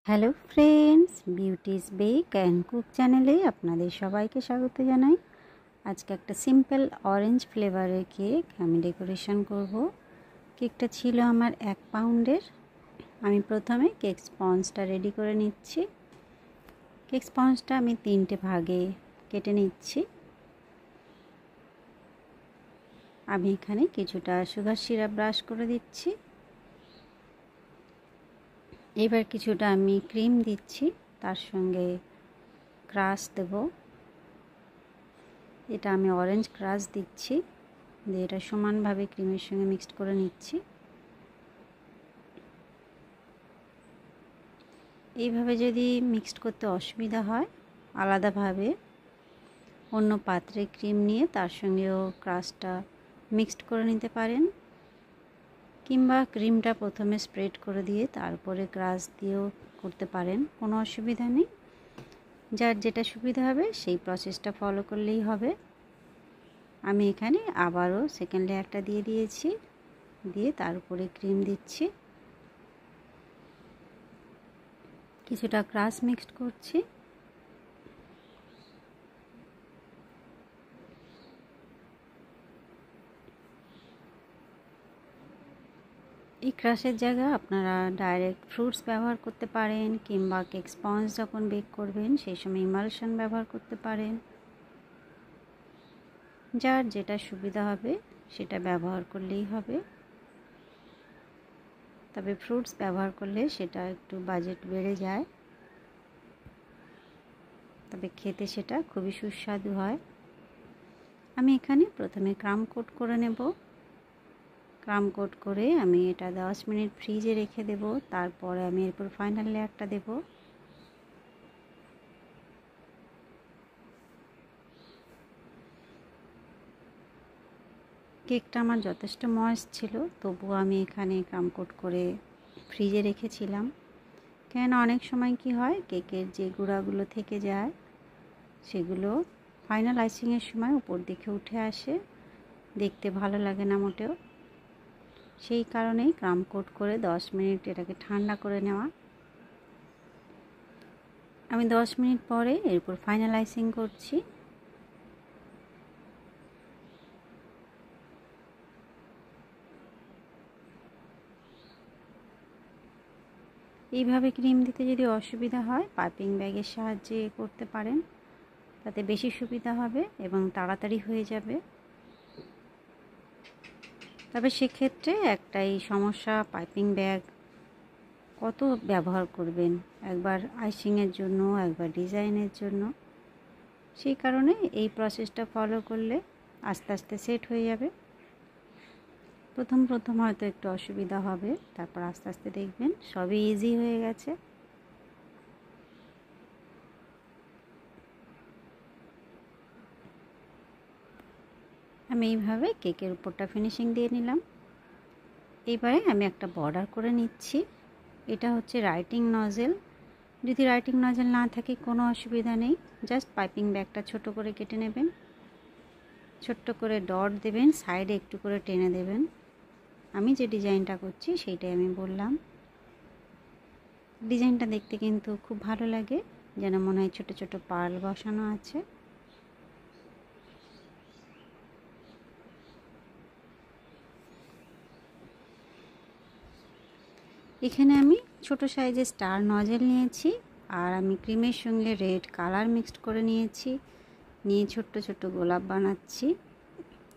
Hello friends, Beauty's Bake and Cook চ্যানেলে আপনাদের সবাইকে স্বাগত জানাই। আজকে একটা সিম্পল অরেঞ্জ ফ্লেভারের কেক আমি ডেকোরেশন করব। কেকটা ছিল আমার 1 পাউন্ডের। আমি প্রথমে কেক স্পঞ্জটা রেডি করে নিচ্ছি। কেক স্পঞ্জটা আমি 3টে ভাগে কেটে নিচ্ছি। আমি এখানে কিছুটা সুগার সিরাপ ব্রাশ করে দিচ্ছি। এবার কিছুটা আমি ক্রিম দিচ্ছি, তার সঙ্গে ক্রাশ দেব। এটা আমি অরেঞ্জ ক্রাশ দিচ্ছি, দিয়ে এটা সমানভাবে ক্রিমের সঙ্গে মিক্সড করে নিচ্ছি। এইভাবে যদি মিক্সড করতে অসুবিধা হয়, আলাদাভাবে অন্য পাত্রে ক্রিম নিয়ে তার সঙ্গেও ক্রাশটা মিক্সড করে নিতে পারেন, কিংবা ক্রিমটা প্রথমে স্প্রেড করে দিয়ে তারপরে ক্রাশ দিয়েও করতে পারেন, কোনো অসুবিধা নেই। যার যেটা সুবিধা হবে সেই প্রসেসটা ফলো করলেই হবে। আমি এখানে আবারও সেকেন্ড লেয়ারটা দিয়ে দিয়েছি, দিয়ে তার উপরে ক্রিম দিচ্ছি, কিছুটা ক্রাশ মিক্সড করছি। এই ক্রাশের জায়গায় আপনারা ডাইরেক্ট ফ্রুটস ব্যবহার করতে পারেন, কিংবা কেক স্পঞ্জ যখন বেক করবেন সেই সময় ইমালশন ব্যবহার করতে পারেন। যার যেটা সুবিধা হবে সেটা ব্যবহার করলেই হবে। তবে ফ্রুটস ব্যবহার করলে সেটা একটু বাজেট বেড়ে যায়, তবে খেতে সেটা খুবই সুস্বাদু হয়। আমি এখানে প্রথমে ক্রাম কোট করে নেব। ক্রাম কোট করে আমি এটা 10 মিনিট ফ্রিজে রেখে দেব। তারপরে আমি এরপর ফাইনাল লেয়ারটা দেব। কেকটা আমার যথেষ্ট ময়েস্ট ছিল, তবুও আমি এখানে ক্রাম কোট করে ফ্রিজে রেখেছিলাম। কেন অনেক সময় কি হয়, কেকের যে গুঁড়াগুলো থেকে যায় সেগুলো ফাইনাল আইসিংয়ের সময় উপর দিকে উঠে আসে, দেখতে ভালো লাগে না মোটেও। সেই কারণেই ক্রাম কোট করে 10 মিনিট এটাকে ঠান্ডা করে নেওয়া। আমি 10 মিনিট পরে এরপর ফাইনাল আইসিং করছি। এইভাবে ক্রিম দিতে যদি অসুবিধা হয়, পাইপিং ব্যাগের সাহায্যে করতে পারেন, তাতে বেশি সুবিধা হবে এবং তাড়াতাড়ি হয়ে যাবে। তবে সেক্ষেত্রে একটাই সমস্যা, পাইপিং ব্যাগ কত ব্যবহার করবেন, একবার আইসিংয়ের জন্য, একবার ডিজাইনের জন্য। সেই কারণে এই প্রসেসটা ফলো করলে আস্তে আস্তে সেট হয়ে যাবে। প্রথম প্রথম হয়তো একটু অসুবিধা হবে, তারপর আস্তে আস্তে দেখবেন সবই ইজি হয়ে গেছে। আমি এইভাবে কেকের উপরটা ফিনিশিং দিয়ে নিলাম। এইবারে আমি একটা বর্ডার করে নিচ্ছি। এটা হচ্ছে রাইটিং নজেল। যদি রাইটিং নজেল না থাকে কোনো অসুবিধা নেই, জাস্ট পাইপিং ব্যাগটা ছোট করে কেটে নেবেন, ছোট্ট করে ডট দেবেন, সাইডে একটু করে টেনে দেবেন। আমি যে ডিজাইনটা করছি সেইটাই আমি বললাম। ডিজাইনটা দেখতে কিন্তু খুব ভালো লাগে, যেন মনে হয় ছোট ছোট পার্ল বসানো আছে। এখানে আমি ছোট সাইজের স্টার নজেল নিয়েছি, আর আমি ক্রিমের সঙ্গে রেড কালার মিক্সড করে নিয়েছি। নিয়ে ছোট্ট ছোট্ট গোলাপ বানাচ্ছি,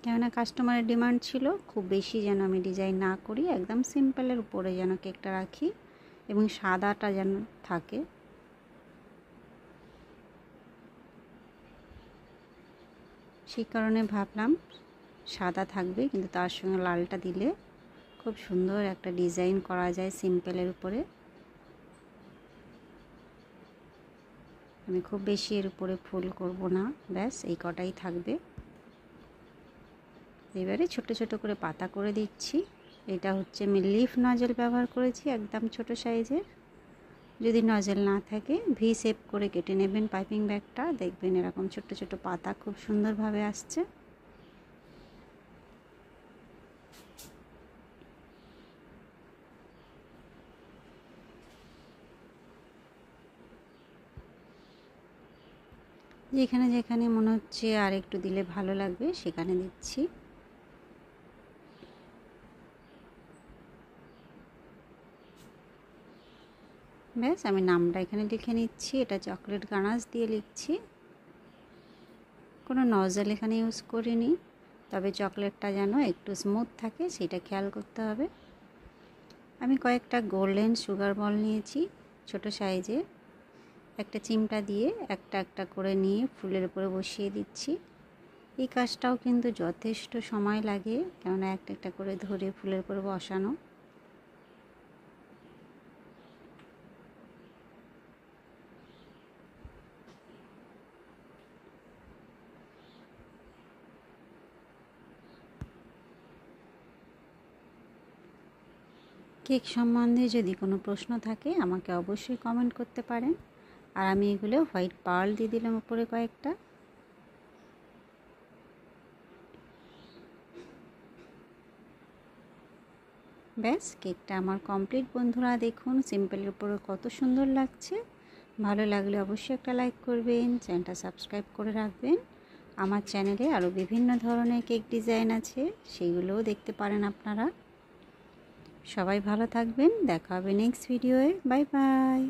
কেননা কাস্টমারের ডিমান্ড ছিল খুব বেশি যেন আমি ডিজাইন না করি, একদম সিম্পলের উপরে যেন কেকটা রাখি এবং সাদাটা যেন থাকে। সেই কারণে ভাবলাম সাদা থাকবে, কিন্তু তার সঙ্গে লালটা দিলে খুব সুন্দর একটা ডিজাইন করা যায় সিম্পলের উপরে। আমি খুব বেশি এর উপরে ফুল করব না, ব্যাস এই কটাই থাকবে। এবারে ছোট ছোট করে পাতা করে দিচ্ছি। এটা হচ্ছে আমি লিফ নজেল ব্যবহার করেছি, একদম ছোট সাইজের। যদি নজেল না থাকে ভি শেপ করে কেটে নেবেন পাইপিং ব্যাগটা, দেখবেন এরকম ছোট ছোট পাতা খুব সুন্দরভাবে আসছে। যেখানে যেখানে মনে হচ্ছে আর একটু দিলে ভালো লাগবে সেখানে দিচ্ছি। ব্যাস আমি নামটা এখানে লিখে নিচ্ছি। এটা চকলেট গানাশ দিয়ে লিখছি, কোনো নজল এখানে ইউজ করিনি, তবে চকলেটটা যেন একটু স্মুথ থাকে সেটা খেয়াল করতে হবে। আমি কয়েকটা গোল্ডেন সুগার বল নিয়েছি ছোট সাইজে, একটা চিমটা দিয়ে একটা একটা করে নিয়ে ফুলের উপরে বসিয়ে দিচ্ছি। এই কাজটাও কিন্তু যথেষ্ট সময় লাগে, কেননা একটা একটা করে ধরে ফুলের উপরে বসানো। কেক সম্বন্ধে যদি কোনো প্রশ্ন থাকে আমাকে অবশ্যই কমেন্ট করতে পারেন। আর আমি এগুলো হোয়াইট পার্ল দিয়ে দিলাম উপরে কয়েকটা। ব্যাস কেকটা আমার কমপ্লিট বন্ধুরা। দেখুন সিম্পলের উপরে কত সুন্দর লাগছে। ভালো লাগলে অবশ্যই একটা লাইক করবেন, চ্যানেলটা সাবস্ক্রাইব করে রাখবেন। আমার চ্যানেলে আরও বিভিন্ন ধরনের কেক ডিজাইন আছে, সেইগুলোও দেখতে পারেন আপনারা। সবাই ভালো থাকবেন, দেখা হবে নেক্সট ভিডিওয়ে। Bye bye.